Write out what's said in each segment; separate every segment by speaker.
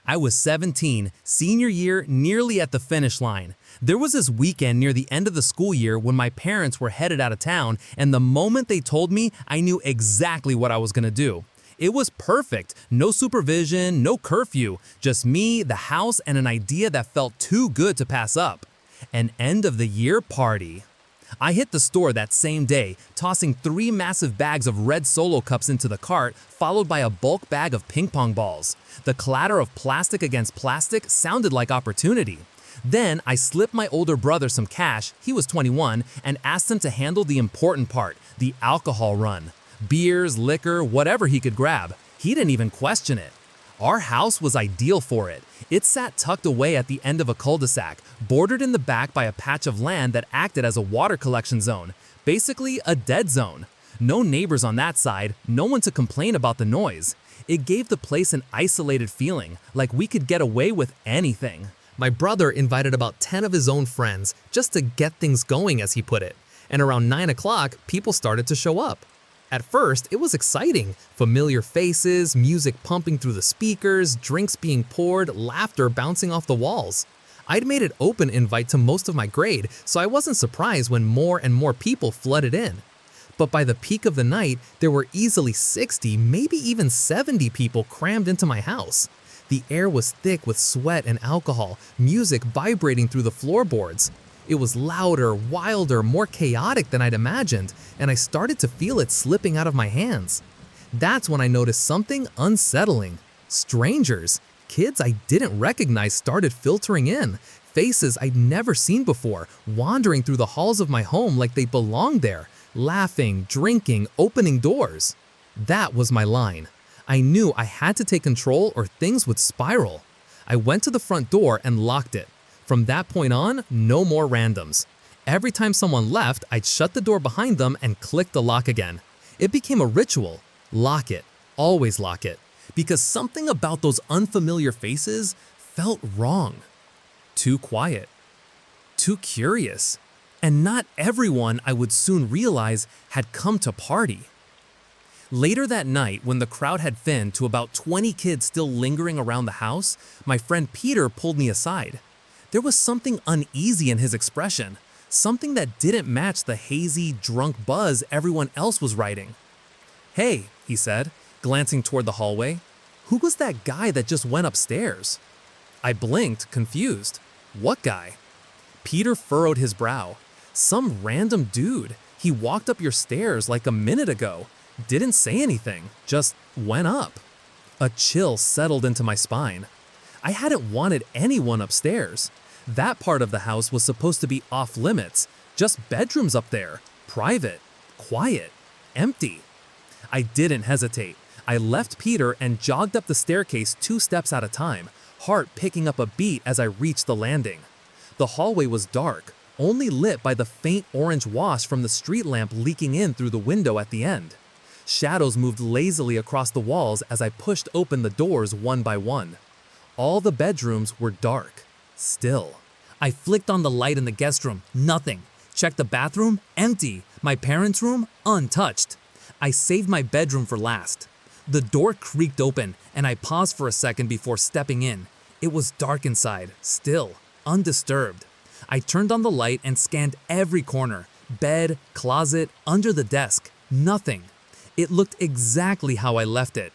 Speaker 1: I was 17, senior year, nearly at the finish line. There was this weekend near the end of the school year when my parents were headed out of town, and the moment they told me, I knew exactly what I was gonna do. It was perfect. No supervision, no curfew, just me, the house, and an idea that felt too good to pass up. An end-of-the-year party. I hit the store that same day, tossing 3 massive bags of red Solo cups into the cart, followed by a bulk bag of ping pong balls. The clatter of plastic against plastic sounded like opportunity. Then I slipped my older brother some cash, he was 21, and asked him to handle the important part, the alcohol run. Beers, liquor, whatever he could grab. He didn't even question it. Our house was ideal for it. It sat tucked away at the end of a cul-de-sac, bordered in the back by a patch of land that acted as a water collection zone, basically a dead zone. No neighbors on that side, no one to complain about the noise. It gave the place an isolated feeling, like we could get away with anything. My brother invited about 10 of his own friends just to get things going, as he put it, and around 9 o'clock, people started to show up. At first, it was exciting. Familiar faces, music pumping through the speakers, drinks being poured, laughter bouncing off the walls. I'd made it open invite to most of my grade, so I wasn't surprised when more and more people flooded in. But by the peak of the night, there were easily 60, maybe even 70 people crammed into my house. The air was thick with sweat and alcohol, music vibrating through the floorboards. It was louder, wilder, more chaotic than I'd imagined, and I started to feel it slipping out of my hands. That's when I noticed something unsettling. Strangers, kids I didn't recognize started filtering in, faces I'd never seen before, wandering through the halls of my home like they belonged there, laughing, drinking, opening doors. That was my line. I knew I had to take control or things would spiral. I went to the front door and locked it. From that point on, no more randoms. Every time someone left, I'd shut the door behind them and click the lock again. It became a ritual. Lock it. Always lock it. Because something about those unfamiliar faces felt wrong. Too quiet. Too curious. And not everyone, I would soon realize, had come to party. Later that night, when the crowd had thinned to about 20 kids still lingering around the house, my friend Peter pulled me aside. There was something uneasy in his expression, something that didn't match the hazy, drunk buzz everyone else was writing. "Hey," he said, glancing toward the hallway, "who was that guy that just went upstairs?" I blinked, confused. "What guy?" Peter furrowed his brow. "Some random dude. He walked up your stairs like a minute ago. Didn't say anything, just went up." A chill settled into my spine. I hadn't wanted anyone upstairs. That part of the house was supposed to be off limits, just bedrooms up there, private, quiet, empty. I didn't hesitate. I left Peter and jogged up the staircase 2 steps at a time, heart picking up a beat as I reached the landing. The hallway was dark, only lit by the faint orange wash from the street lamp leaking in through the window at the end. Shadows moved lazily across the walls as I pushed open the doors one by one. All the bedrooms were dark, still. I flicked on the light in the guest room, nothing. Checked the bathroom, empty. My parents' room, untouched. I saved my bedroom for last. The door creaked open, and I paused for a second before stepping in. It was dark inside, still, undisturbed. I turned on the light and scanned every corner, bed, closet, under the desk, nothing. It looked exactly how I left it.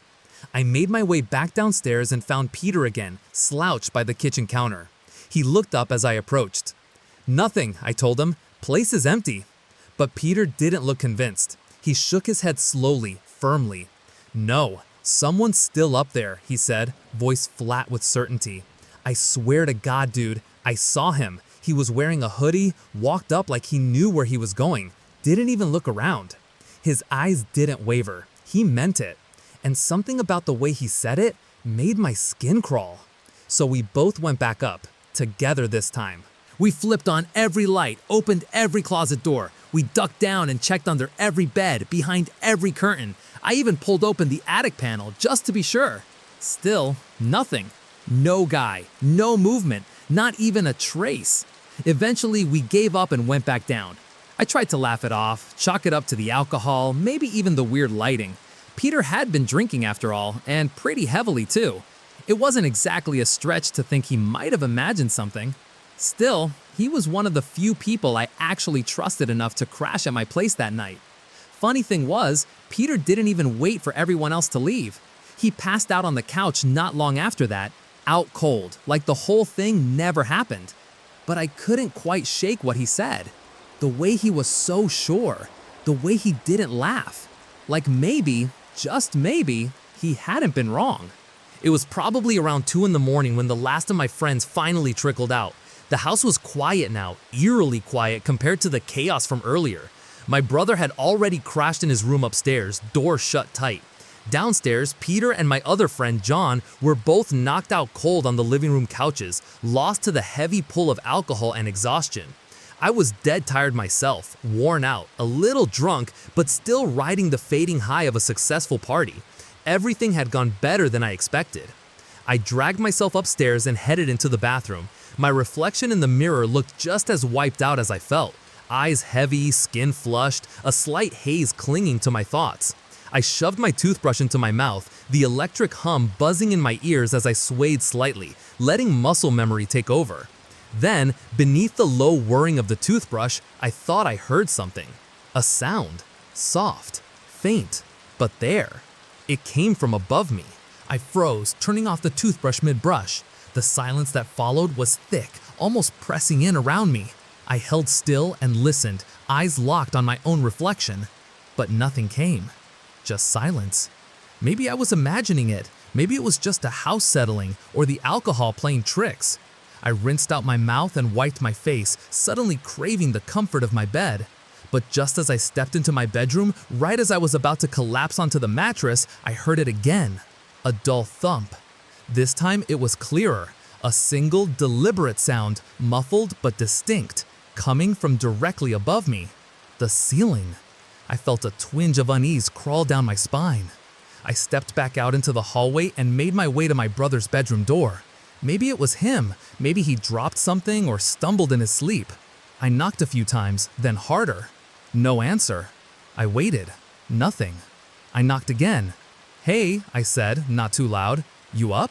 Speaker 1: I made my way back downstairs and found Peter again, slouched by the kitchen counter. He looked up as I approached. "Nothing," I told him. "Place is empty." But Peter didn't look convinced. He shook his head slowly, firmly. "No, someone's still up there," he said, voice flat with certainty. "I swear to God, dude, I saw him. He was wearing a hoodie, walked up like he knew where he was going, didn't even look around." His eyes didn't waver. He meant it. And something about the way he said it made my skin crawl. So we both went back up, together this time. We flipped on every light, opened every closet door. We ducked down and checked under every bed, behind every curtain. I even pulled open the attic panel just to be sure. Still, nothing. No guy, no movement, not even a trace. Eventually, we gave up and went back down. I tried to laugh it off, chalk it up to the alcohol, maybe even the weird lighting. Peter had been drinking after all, and pretty heavily too. It wasn't exactly a stretch to think he might have imagined something. Still, he was one of the few people I actually trusted enough to crash at my place that night. Funny thing was, Peter didn't even wait for everyone else to leave. He passed out on the couch not long after that, out cold, like the whole thing never happened. But I couldn't quite shake what he said. The way he was so sure, the way he didn't laugh. Like maybe, just maybe, he hadn't been wrong. It was probably around 2 in the morning when the last of my friends finally trickled out. The house was quiet now, eerily quiet compared to the chaos from earlier. My brother had already crashed in his room upstairs, door shut tight. Downstairs, Peter and my other friend, John, were both knocked out cold on the living room couches, lost to the heavy pull of alcohol and exhaustion. I was dead tired myself, worn out, a little drunk, but still riding the fading high of a successful party. Everything had gone better than I expected. I dragged myself upstairs and headed into the bathroom. My reflection in the mirror looked just as wiped out as I felt. Eyes heavy, skin flushed, a slight haze clinging to my thoughts. I shoved my toothbrush into my mouth, the electric hum buzzing in my ears as I swayed slightly, letting muscle memory take over. Then, beneath the low whirring of the toothbrush, I thought I heard something. A sound. Soft. Faint. But there. It came from above me. I froze, turning off the toothbrush mid-brush. The silence that followed was thick, almost pressing in around me. I held still and listened, eyes locked on my own reflection. But nothing came. Just silence. Maybe I was imagining it. Maybe it was just a house settling or the alcohol playing tricks. I rinsed out my mouth and wiped my face, suddenly craving the comfort of my bed. But just as I stepped into my bedroom, right as I was about to collapse onto the mattress, I heard it again. A dull thump. This time it was clearer. A single, deliberate sound, muffled but distinct, coming from directly above me. The ceiling. I felt a twinge of unease crawl down my spine. I stepped back out into the hallway and made my way to my brother's bedroom door. Maybe it was him. Maybe he dropped something or stumbled in his sleep. I knocked a few times, then harder. No answer. I waited. Nothing. I knocked again. "Hey," I said, not too loud. "You up?"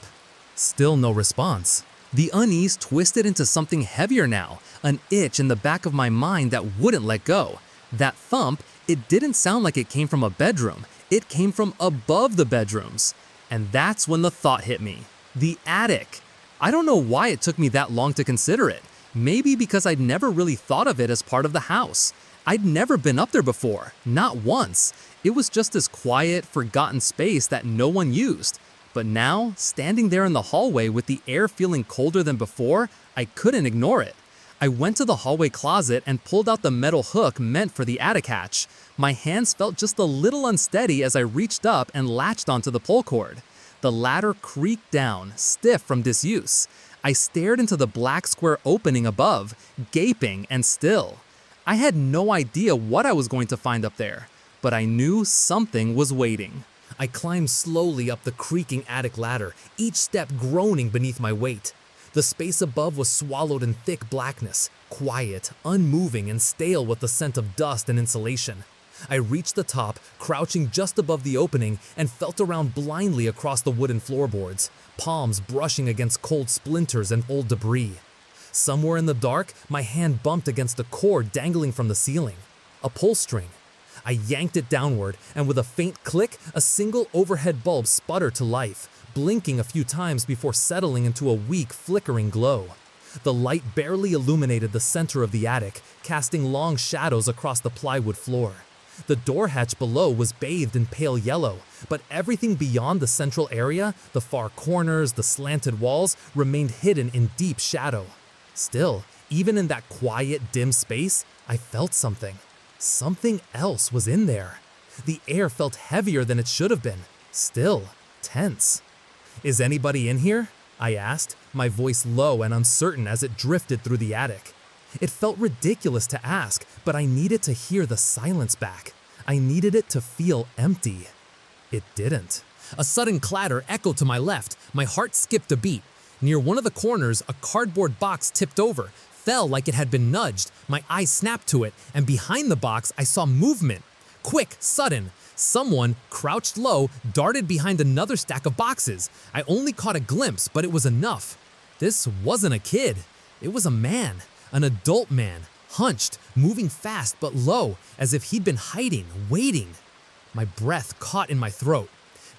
Speaker 1: Still no response. The unease twisted into something heavier now, an itch in the back of my mind that wouldn't let go. That thump, it didn't sound like it came from a bedroom. It came from above the bedrooms. And that's when the thought hit me. The attic. I don't know why it took me that long to consider it. Maybe because I'd never really thought of it as part of the house. I'd never been up there before, not once. It was just this quiet, forgotten space that no one used. But now, standing there in the hallway with the air feeling colder than before, I couldn't ignore it. I went to the hallway closet and pulled out the metal hook meant for the attic hatch. My hands felt just a little unsteady as I reached up and latched onto the pull cord. The ladder creaked down, stiff from disuse. I stared into the black square opening above, gaping and still. I had no idea what I was going to find up there, but I knew something was waiting. I climbed slowly up the creaking attic ladder, each step groaning beneath my weight. The space above was swallowed in thick blackness, quiet, unmoving, and stale with the scent of dust and insulation. I reached the top, crouching just above the opening, and felt around blindly across the wooden floorboards, palms brushing against cold splinters and old debris. Somewhere in the dark, my hand bumped against a cord dangling from the ceiling. A pull string. I yanked it downward, and with a faint click, a single overhead bulb sputtered to life, blinking a few times before settling into a weak, flickering glow. The light barely illuminated the center of the attic, casting long shadows across the plywood floor. The door hatch below was bathed in pale yellow, but everything beyond the central area, the far corners, the slanted walls, remained hidden in deep shadow. Still, even in that quiet, dim space, I felt something. Something else was in there. The air felt heavier than it should have been. Still, tense. "Is anybody in here?" I asked, my voice low and uncertain as it drifted through the attic. It felt ridiculous to ask, but I needed to hear the silence back. I needed it to feel empty. It didn't. A sudden clatter echoed to my left. My heart skipped a beat. Near one of the corners, a cardboard box tipped over, fell like it had been nudged. My eyes snapped to it, and behind the box, I saw movement. Quick, sudden. Someone, crouched low, darted behind another stack of boxes. I only caught a glimpse, but it was enough. This wasn't a kid. It was a man, an adult man, hunched, moving fast but low, as if he'd been hiding, waiting. My breath caught in my throat.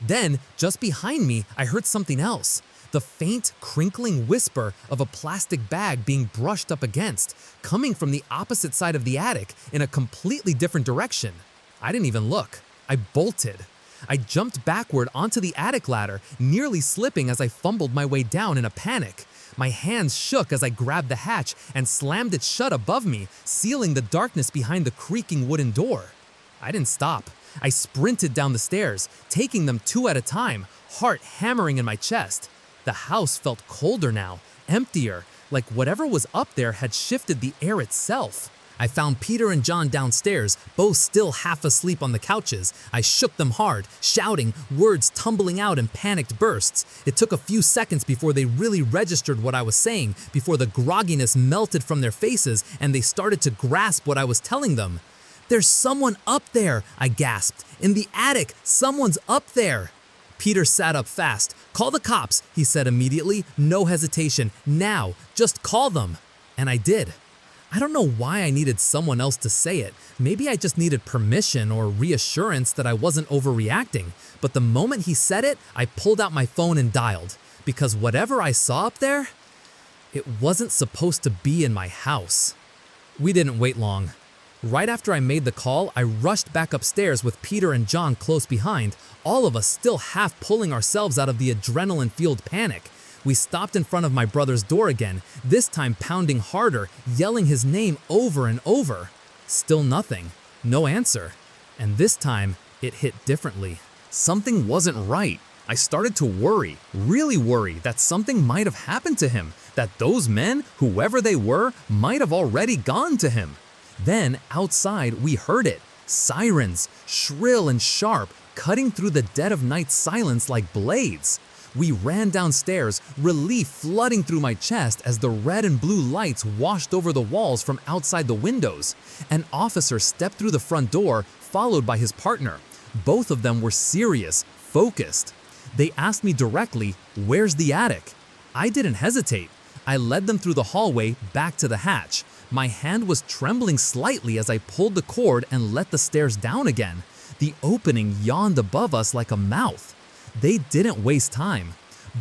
Speaker 1: Then, just behind me, I heard something else. The faint, crinkling whisper of a plastic bag being brushed up against, coming from the opposite side of the attic in a completely different direction. I didn't even look. I bolted. I jumped backward onto the attic ladder, nearly slipping as I fumbled my way down in a panic. My hands shook as I grabbed the hatch and slammed it shut above me, sealing the darkness behind the creaking wooden door. I didn't stop. I sprinted down the stairs, taking them two at a time, heart hammering in my chest. The house felt colder now, emptier, like whatever was up there had shifted the air itself. I found Peter and John downstairs, both still half asleep on the couches. I shook them hard, shouting, words tumbling out in panicked bursts. It took a few seconds before they really registered what I was saying, before the grogginess melted from their faces and they started to grasp what I was telling them. "There's someone up there," I gasped. "In the attic, someone's up there." Peter sat up fast. "Call the cops," he said immediately. "No hesitation. Now. Just call them." And I did. I don't know why I needed someone else to say it. Maybe I just needed permission or reassurance that I wasn't overreacting. But the moment he said it, I pulled out my phone and dialed. Because whatever I saw up there, it wasn't supposed to be in my house. We didn't wait long. Right after I made the call, I rushed back upstairs with Peter and John close behind, all of us still half pulling ourselves out of the adrenaline-fueled panic. We stopped in front of my brother's door again, this time pounding harder, yelling his name over and over. Still nothing. No answer. And this time, it hit differently. Something wasn't right. I started to worry, really worry, that something might have happened to him, that those men, whoever they were, might have already gone to him. Then, outside, we heard it. Sirens, shrill and sharp, cutting through the dead of night silence like blades. We ran downstairs, relief flooding through my chest as the red and blue lights washed over the walls from outside the windows. An officer stepped through the front door, followed by his partner. Both of them were serious, focused. They asked me directly, "Where's the attic?" I didn't hesitate. I led them through the hallway back to the hatch. My hand was trembling slightly as I pulled the cord and let the stairs down again. The opening yawned above us like a mouth. They didn't waste time.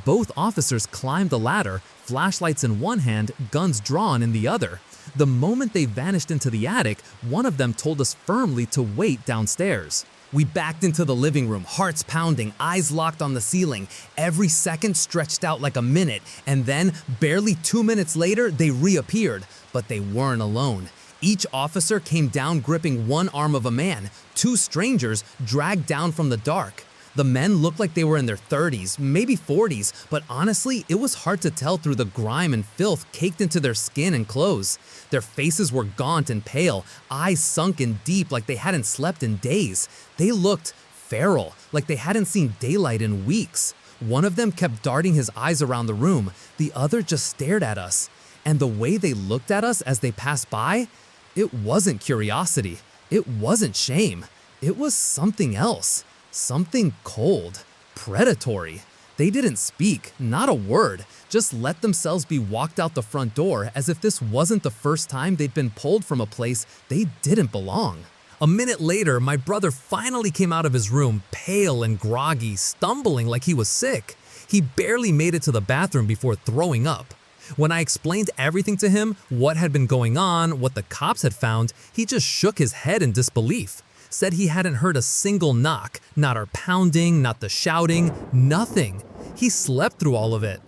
Speaker 1: Both officers climbed the ladder, flashlights in one hand, guns drawn in the other. The moment they vanished into the attic, one of them told us firmly to wait downstairs. We backed into the living room, hearts pounding, eyes locked on the ceiling. Every second stretched out like a minute, and then, barely 2 minutes later, they reappeared. But they weren't alone. Each officer came down gripping one arm of a man, two strangers dragged down from the dark. The men looked like they were in their 30s, maybe 40s, but honestly, it was hard to tell through the grime and filth caked into their skin and clothes. Their faces were gaunt and pale, eyes sunken deep like they hadn't slept in days. They looked feral, like they hadn't seen daylight in weeks. One of them kept darting his eyes around the room, the other just stared at us. And the way they looked at us as they passed by, it wasn't curiosity, it wasn't shame, it was something else. Something cold, predatory. They didn't speak, not a word, just let themselves be walked out the front door as if this wasn't the first time they'd been pulled from a place they didn't belong. A minute later, my brother finally came out of his room, pale and groggy, stumbling like he was sick. He barely made it to the bathroom before throwing up. When I explained everything to him, what had been going on, what the cops had found, he just shook his head in disbelief. Said he hadn't heard a single knock, not our pounding, not the shouting, nothing. He slept through all of it.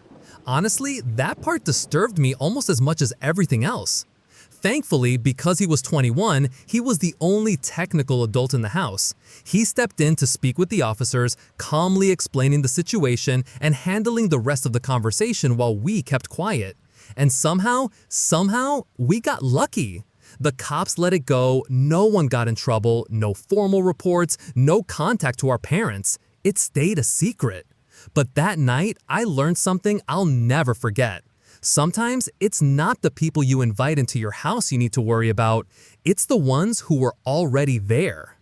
Speaker 1: Honestly, that part disturbed me almost as much as everything else. Thankfully, because he was 21, he was the only technical adult in the house. He stepped in to speak with the officers, calmly explaining the situation and handling the rest of the conversation while we kept quiet. And somehow, we got lucky. The cops let it go, no one got in trouble, no formal reports, no contact to our parents. It stayed a secret. But that night, I learned something I'll never forget. Sometimes it's not the people you invite into your house you need to worry about, it's the ones who were already there.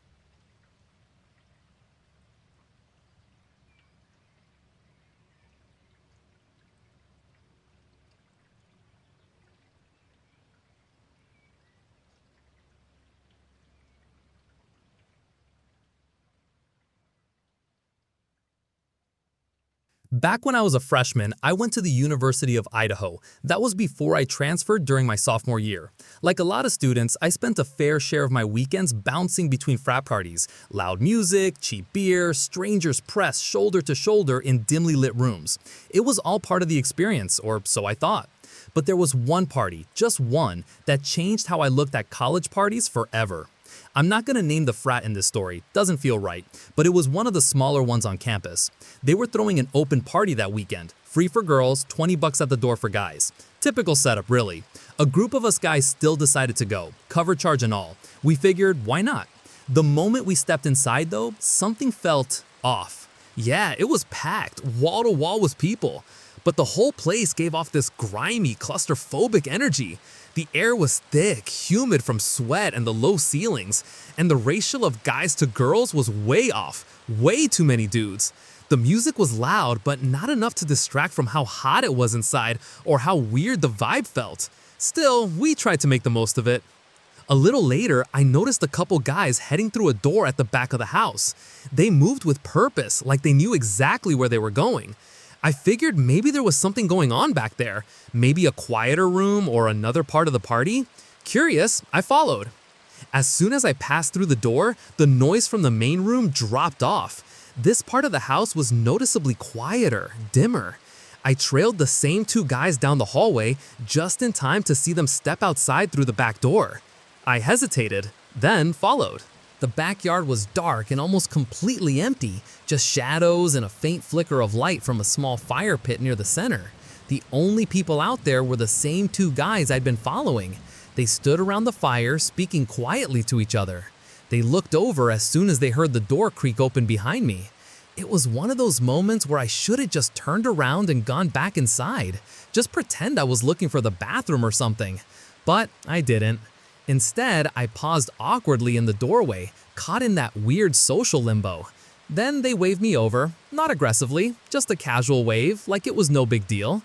Speaker 1: Back when I was a freshman, I went to the University of Idaho. That was before I transferred during my sophomore year. Like a lot of students, I spent a fair share of my weekends bouncing between frat parties. Loud music, cheap beer, strangers pressed shoulder to shoulder in dimly lit rooms. It was all part of the experience, or so I thought. But there was one party, just one, that changed how I looked at college parties forever. I'm not gonna name the frat in this story, doesn't feel right, but it was one of the smaller ones on campus. They were throwing an open party that weekend, free for girls, $20 at the door for guys. Typical setup, really. A group of us guys still decided to go, cover charge and all. We figured, why not? The moment we stepped inside though, something felt off. Yeah, it was packed, wall to wall with people. But the whole place gave off this grimy, claustrophobic energy. The air was thick, humid from sweat and the low ceilings, and the ratio of guys to girls was way off, way too many dudes. The music was loud, but not enough to distract from how hot it was inside or how weird the vibe felt. Still, we tried to make the most of it. A little later, I noticed a couple guys heading through a door at the back of the house. They moved with purpose, like they knew exactly where they were going. I figured maybe there was something going on back there, maybe a quieter room or another part of the party. Curious, I followed. As soon as I passed through the door, the noise from the main room dropped off. This part of the house was noticeably quieter, dimmer. I trailed the same two guys down the hallway just in time to see them step outside through the back door. I hesitated, then followed. The backyard was dark and almost completely empty, just shadows and a faint flicker of light from a small fire pit near the center. The only people out there were the same two guys I'd been following. They stood around the fire, speaking quietly to each other. They looked over as soon as they heard the door creak open behind me. It was one of those moments where I should have just turned around and gone back inside. Just pretend I was looking for the bathroom or something. But I didn't. Instead, I paused awkwardly in the doorway, caught in that weird social limbo. Then they waved me over, not aggressively, just a casual wave, like it was no big deal.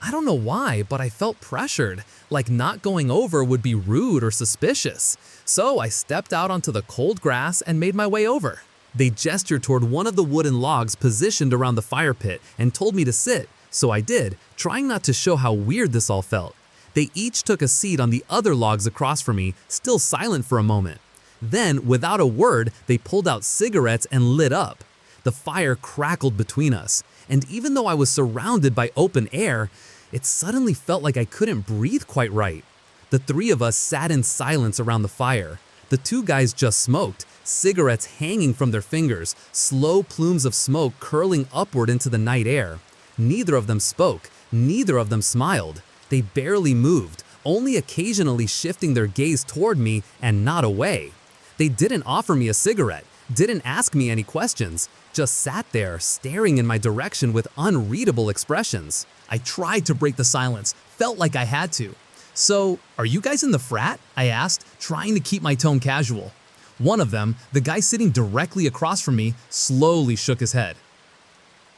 Speaker 1: I don't know why, but I felt pressured, like not going over would be rude or suspicious. So I stepped out onto the cold grass and made my way over. They gestured toward one of the wooden logs positioned around the fire pit and told me to sit, so I did, trying not to show how weird this all felt. They each took a seat on the other logs across from me, still silent for a moment. Then, without a word, they pulled out cigarettes and lit up. The fire crackled between us, and even though I was surrounded by open air, it suddenly felt like I couldn't breathe quite right. The three of us sat in silence around the fire. The two guys just smoked, cigarettes hanging from their fingers, slow plumes of smoke curling upward into the night air. Neither of them spoke, neither of them smiled. They barely moved, only occasionally shifting their gaze toward me and not away. They didn't offer me a cigarette, didn't ask me any questions, just sat there staring in my direction with unreadable expressions. I tried to break the silence, felt like I had to. "So, are you guys in the frat?" I asked, trying to keep my tone casual. One of them, the guy sitting directly across from me, slowly shook his head.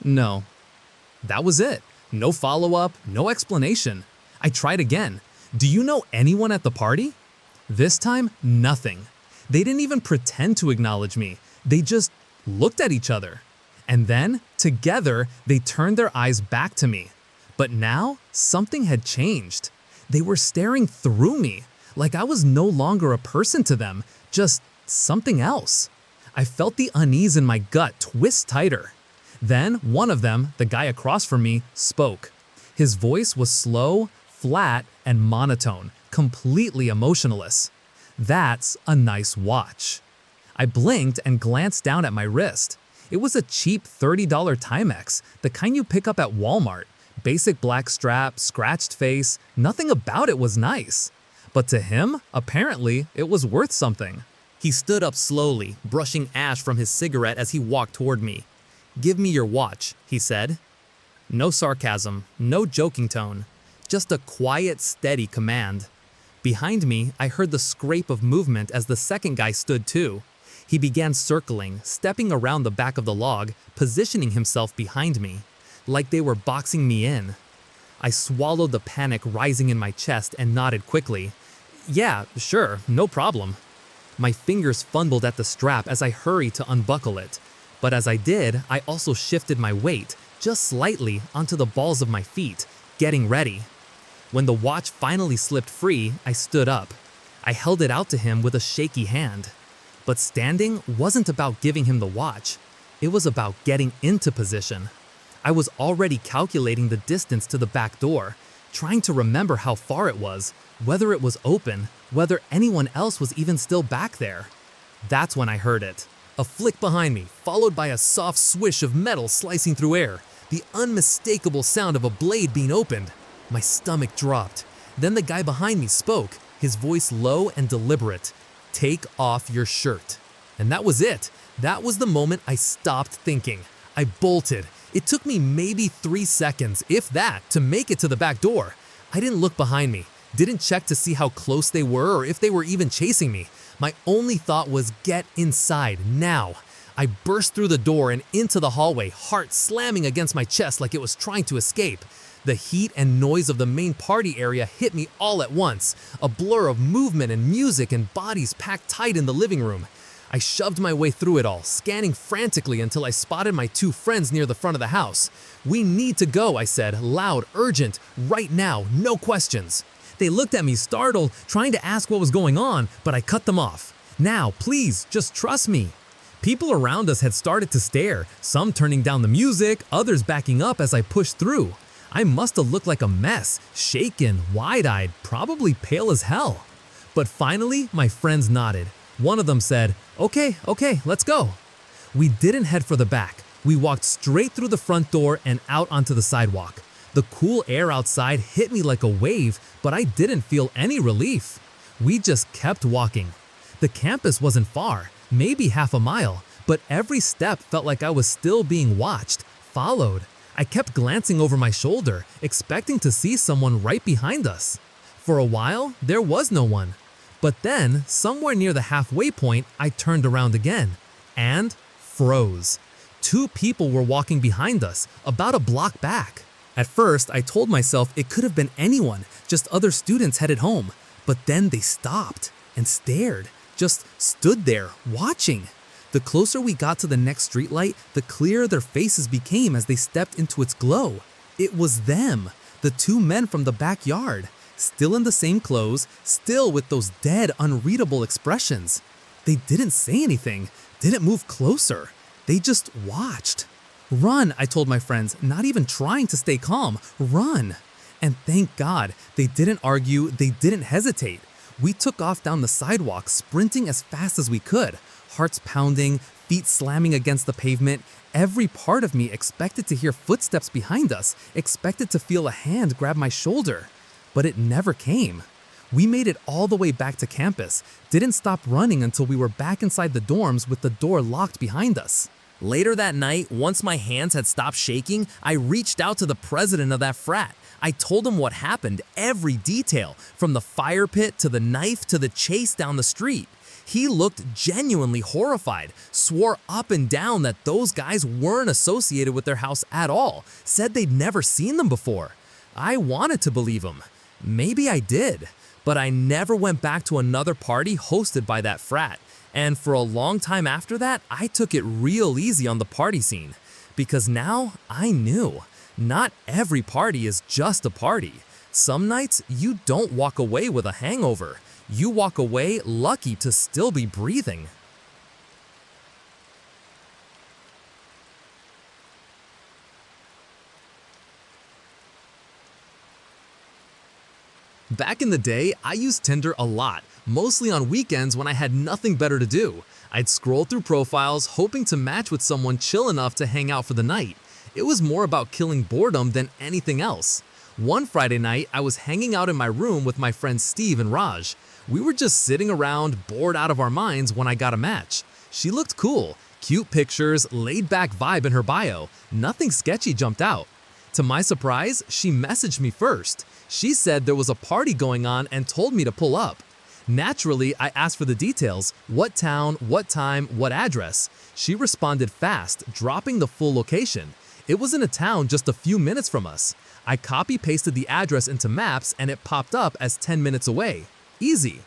Speaker 1: No. That was it. No follow-up, no explanation. I tried again. "Do you know anyone at the party?" This time, nothing. They didn't even pretend to acknowledge me. They just looked at each other. And then, together, they turned their eyes back to me. But now, something had changed. They were staring through me, like I was no longer a person to them, just something else. I felt the unease in my gut twist tighter. Then, one of them, the guy across from me, spoke. His voice was slow, flat, and monotone, completely emotionless. "That's a nice watch." I blinked and glanced down at my wrist. It was a cheap $30 Timex, the kind you pick up at Walmart. Basic black strap, scratched face, nothing about it was nice. But to him, apparently, it was worth something. He stood up slowly, brushing ash from his cigarette as he walked toward me. "Give me your watch," he said. No sarcasm, no joking tone, just a quiet, steady command. Behind me, I heard the scrape of movement as the second guy stood too. He began circling, stepping around the back of the log, positioning himself behind me, like they were boxing me in. I swallowed the panic rising in my chest and nodded quickly. "Yeah, sure, no problem." My fingers fumbled at the strap as I hurried to unbuckle it. But as I did, I also shifted my weight, just slightly onto the balls of my feet, getting ready. When the watch finally slipped free, I stood up. I held it out to him with a shaky hand. But standing wasn't about giving him the watch. It was about getting into position. I was already calculating the distance to the back door, trying to remember how far it was, whether it was open, whether anyone else was even still back there. That's when I heard it. A flick behind me, followed by a soft swish of metal slicing through air, the unmistakable sound of a blade being opened. My stomach dropped. Then the guy behind me spoke, his voice low and deliberate. "Take off your shirt." And that was it. That was the moment I stopped thinking. I bolted. It took me maybe 3 seconds, if that, to make it to the back door. I didn't look behind me, didn't check to see how close they were or if they were even chasing me. My only thought was get inside, now. I burst through the door and into the hallway, heart slamming against my chest like it was trying to escape. The heat and noise of the main party area hit me all at once, a blur of movement and music and bodies packed tight in the living room. I shoved my way through it all, scanning frantically until I spotted my 2 friends near the front of the house. "We need to go," I said, loud, urgent, right now, no questions. They looked at me startled, trying to ask what was going on, but I cut them off. "Now, please, just trust me." People around us had started to stare, some turning down the music, others backing up as I pushed through. I must have looked like a mess, shaken, wide-eyed, probably pale as hell. But finally, my friends nodded. One of them said, okay, let's go." We didn't head for the back. We walked straight through the front door and out onto the sidewalk. The cool air outside hit me like a wave, but I didn't feel any relief. We just kept walking. The campus wasn't far, maybe half a mile, but every step felt like I was still being watched, followed. I kept glancing over my shoulder, expecting to see someone right behind us. For a while, there was no one. But then, somewhere near the halfway point, I turned around again and froze. 2 people were walking behind us, about a block back. At first, I told myself it could have been anyone, just other students headed home. But then they stopped and stared, just stood there, watching. The closer we got to the next streetlight, the clearer their faces became as they stepped into its glow. It was them, the 2 men from the backyard, still in the same clothes, still with those dead, unreadable expressions. They didn't say anything, didn't move closer. They just watched. "Run," I told my friends, not even trying to stay calm. "Run." And thank God, they didn't argue, they didn't hesitate. We took off down the sidewalk, sprinting as fast as we could, hearts pounding, feet slamming against the pavement. Every part of me expected to hear footsteps behind us, expected to feel a hand grab my shoulder. But it never came. We made it all the way back to campus, didn't stop running until we were back inside the dorms with the door locked behind us. Later that night, once my hands had stopped shaking, I reached out to the president of that frat. I told him what happened, every detail, from the fire pit to the knife to the chase down the street. He looked genuinely horrified, swore up and down that those guys weren't associated with their house at all, said they'd never seen them before. I wanted to believe him. Maybe I did, but I never went back to another party hosted by that frat. And for a long time after that, I took it real easy on the party scene. Because now I knew, not every party is just a party. Some nights you don't walk away with a hangover. You walk away lucky to still be breathing. Back in the day, I used Tinder a lot, mostly on weekends when I had nothing better to do. I'd scroll through profiles, hoping to match with someone chill enough to hang out for the night. It was more about killing boredom than anything else. One Friday night, I was hanging out in my room with my friends Steve and Raj. We were just sitting around, bored out of our minds when I got a match. She looked cool, cute pictures, laid-back vibe in her bio. Nothing sketchy jumped out. To my surprise, she messaged me first. She said there was a party going on and told me to pull up. Naturally, I asked for the details, what town, what time, what address. She responded fast, dropping the full location. It was in a town just a few minutes from us. I copy-pasted the address into Maps and it popped up as 10 minutes away. Easy.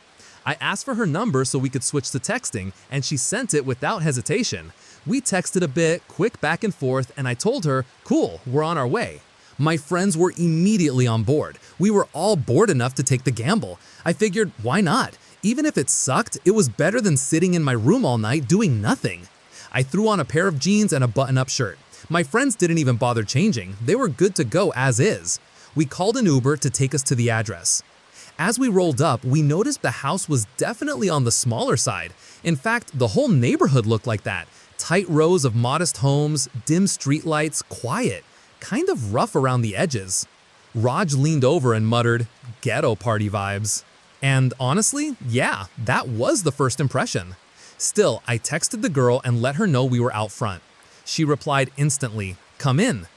Speaker 1: I asked for her number so we could switch to texting, and she sent it without hesitation. We texted a bit, quick back and forth, and I told her, cool, we're on our way. My friends were immediately on board. We were all bored enough to take the gamble. I figured, why not? Even if it sucked, it was better than sitting in my room all night doing nothing. I threw on a pair of jeans and a button-up shirt. My friends didn't even bother changing. They were good to go as is. We called an Uber to take us to the address. As we rolled up, we noticed the house was definitely on the smaller side. In fact, the whole neighborhood looked like that. Tight rows of modest homes, dim streetlights, quiet, kind of rough around the edges. Raj leaned over and muttered, "Ghetto party vibes." And honestly, yeah, that was the first impression. Still, I texted the girl and let her know we were out front. She replied instantly, "Come in."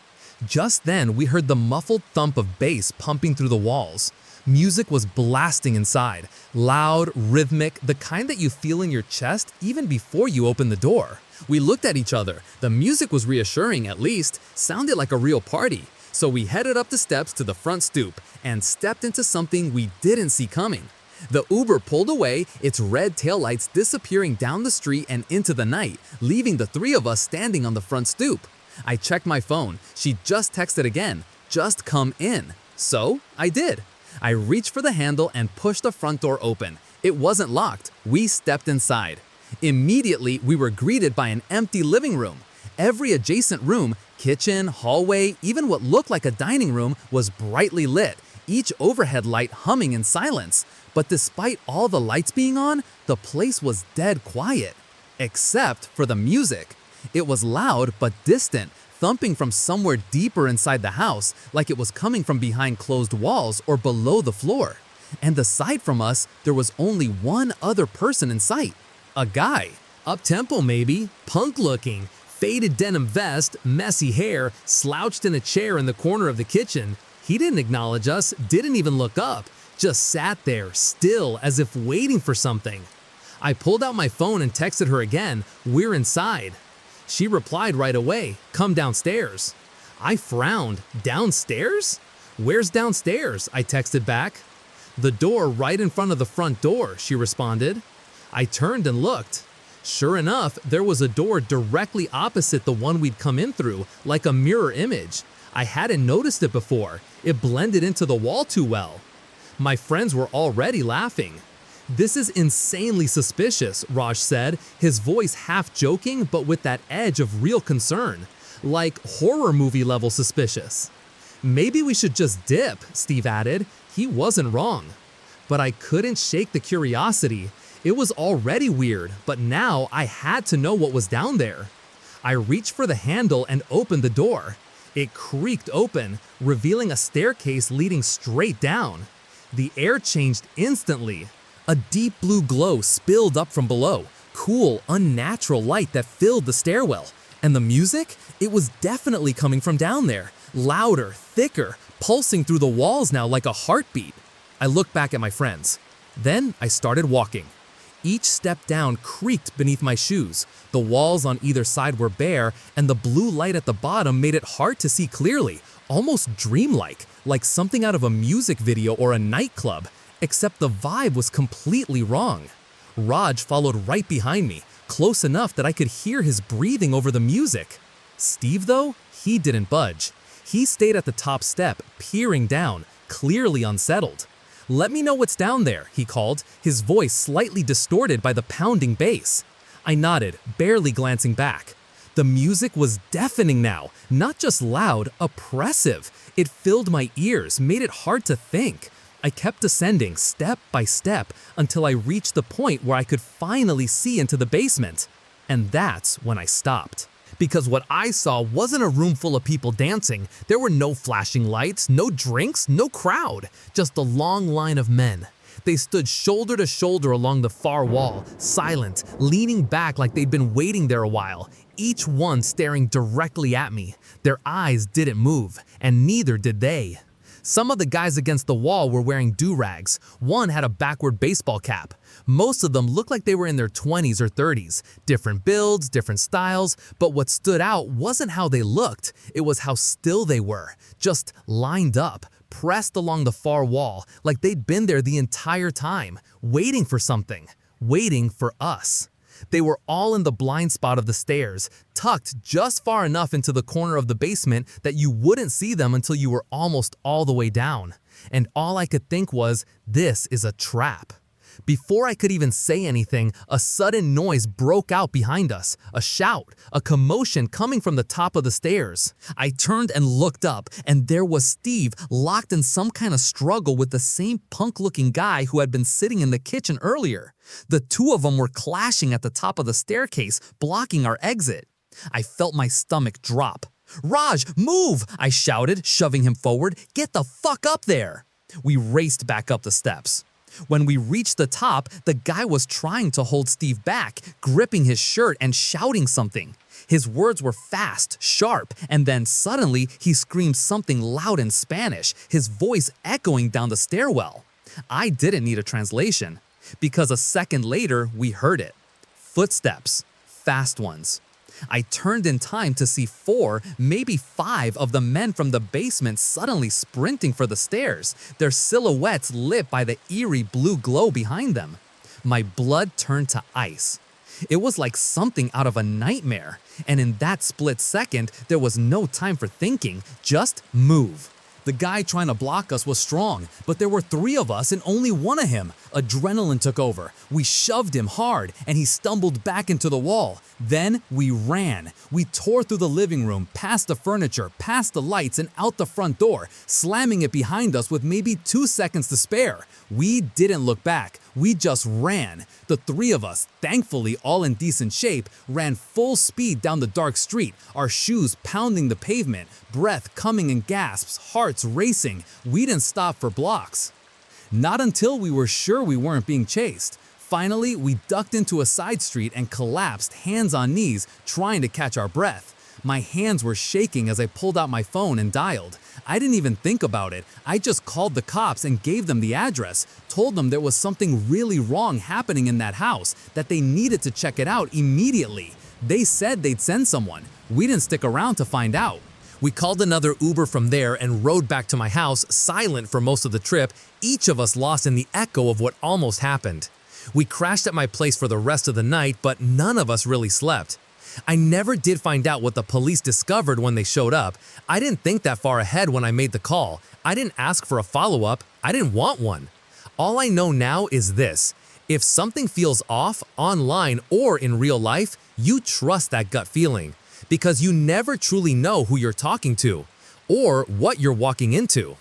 Speaker 1: Just then, we heard the muffled thump of bass pumping through the walls. Music was blasting inside, loud, rhythmic, the kind that you feel in your chest even before you open the door. We looked at each other. The music was reassuring at least, sounded like a real party. So we headed up the steps to the front stoop and stepped into something we didn't see coming. The Uber pulled away, its red taillights disappearing down the street and into the night, leaving the three of us standing on the front stoop. I checked my phone. She just texted again, "Just come in." So I did. I reached for the handle and pushed the front door open. It wasn't locked. We stepped inside. Immediately, we were greeted by an empty living room. Every adjacent room, kitchen, hallway, even what looked like a dining room, was brightly lit, each overhead light humming in silence. But despite all the lights being on, the place was dead quiet. Except for the music. It was loud but distant, thumping from somewhere deeper inside the house, like it was coming from behind closed walls or below the floor. And aside from us, there was only one other person in sight. A guy. Up-tempo maybe, punk-looking, faded denim vest, messy hair, slouched in a chair in the corner of the kitchen. He didn't acknowledge us, didn't even look up, just sat there, still, as if waiting for something. I pulled out my phone and texted her again, "We're inside." She replied right away, "Come downstairs." I frowned. Downstairs? "Where's downstairs?" I texted back. "The door right in front of the front door," she responded. I turned and looked. Sure enough, there was a door directly opposite the one we'd come in through, like a mirror image. I hadn't noticed it before. It blended into the wall too well. My friends were already laughing. "This is insanely suspicious," Raj said, his voice half joking but with that edge of real concern, like horror movie level suspicious. "Maybe we should just dip," Steve added. He wasn't wrong. But I couldn't shake the curiosity. It was already weird, but now I had to know what was down there. I reached for the handle and opened the door. It creaked open, revealing a staircase leading straight down. The air changed instantly. A deep blue glow spilled up from below, cool, unnatural light that filled the stairwell. And the music? It was definitely coming from down there, louder, thicker, pulsing through the walls now like a heartbeat. I looked back at my friends. Then I started walking. Each step down creaked beneath my shoes. The walls on either side were bare, and the blue light at the bottom made it hard to see clearly, almost dreamlike, like something out of a music video or a nightclub. Except the vibe was completely wrong. Raj followed right behind me, close enough that I could hear his breathing over the music. Steve, though, he didn't budge. He stayed at the top step, peering down, clearly unsettled. "Let me know what's down there," he called, his voice slightly distorted by the pounding bass. I nodded, barely glancing back. The music was deafening now, not just loud, oppressive. It filled my ears, made it hard to think. I kept ascending step by step until I reached the point where I could finally see into the basement. And that's when I stopped. Because what I saw wasn't a room full of people dancing. There were no flashing lights, no drinks, no crowd, just a long line of men. They stood shoulder to shoulder along the far wall, silent, leaning back like they'd been waiting there a while, each one staring directly at me. Their eyes didn't move, and neither did they. Some of the guys against the wall were wearing do-rags. One had a backward baseball cap. Most of them looked like they were in their 20s or 30s. Different builds, different styles, but what stood out wasn't how they looked. It was how still they were, just lined up, pressed along the far wall, like they'd been there the entire time, waiting for something, waiting for us. They were all in the blind spot of the stairs, tucked just far enough into the corner of the basement that you wouldn't see them until you were almost all the way down. And all I could think was, this is a trap. Before I could even say anything, a sudden noise broke out behind us, a shout, a commotion coming from the top of the stairs. I turned and looked up, and there was Steve locked in some kind of struggle with the same punk-looking guy who had been sitting in the kitchen earlier. The two of them were clashing at the top of the staircase, blocking our exit. I felt my stomach drop. "Raj, move!" I shouted, shoving him forward. "Get the fuck up there!" We raced back up the steps. When we reached the top, the guy was trying to hold Steve back, gripping his shirt and shouting something. His words were fast, sharp, and then suddenly he screamed something loud in Spanish, his voice echoing down the stairwell. I didn't need a translation, because a second later we heard it. Footsteps, fast ones. I turned in time to see 4, maybe 5 of the men from the basement suddenly sprinting for the stairs, their silhouettes lit by the eerie blue glow behind them. My blood turned to ice. It was like something out of a nightmare, and in that split second, there was no time for thinking, just move. The guy trying to block us was strong, but there were 3 of us and only one of him. Adrenaline took over. We shoved him hard, and he stumbled back into the wall. Then we ran. We tore through the living room, past the furniture, past the lights, and out the front door, slamming it behind us with maybe 2 seconds to spare. We didn't look back. We just ran. The 3 of us, thankfully all in decent shape, ran full speed down the dark street, our shoes pounding the pavement, breath coming in gasps, hearts racing. We didn't stop for blocks. Not until we were sure we weren't being chased. Finally, we ducked into a side street and collapsed hands on knees, trying to catch our breath. My hands were shaking as I pulled out my phone and dialed. I didn't even think about it. I just called the cops and gave them the address, told them there was something really wrong happening in that house, that they needed to check it out immediately. They said they'd send someone. We didn't stick around to find out. We called another Uber from there and rode back to my house, silent for most of the trip, each of us lost in the echo of what almost happened. We crashed at my place for the rest of the night, but none of us really slept. I never did find out what the police discovered when they showed up. I didn't think that far ahead when I made the call. I didn't ask for a follow-up. I didn't want one. All I know now is this: if something feels off, online or in real life, you trust that gut feeling, because you never truly know who you're talking to or what you're walking into.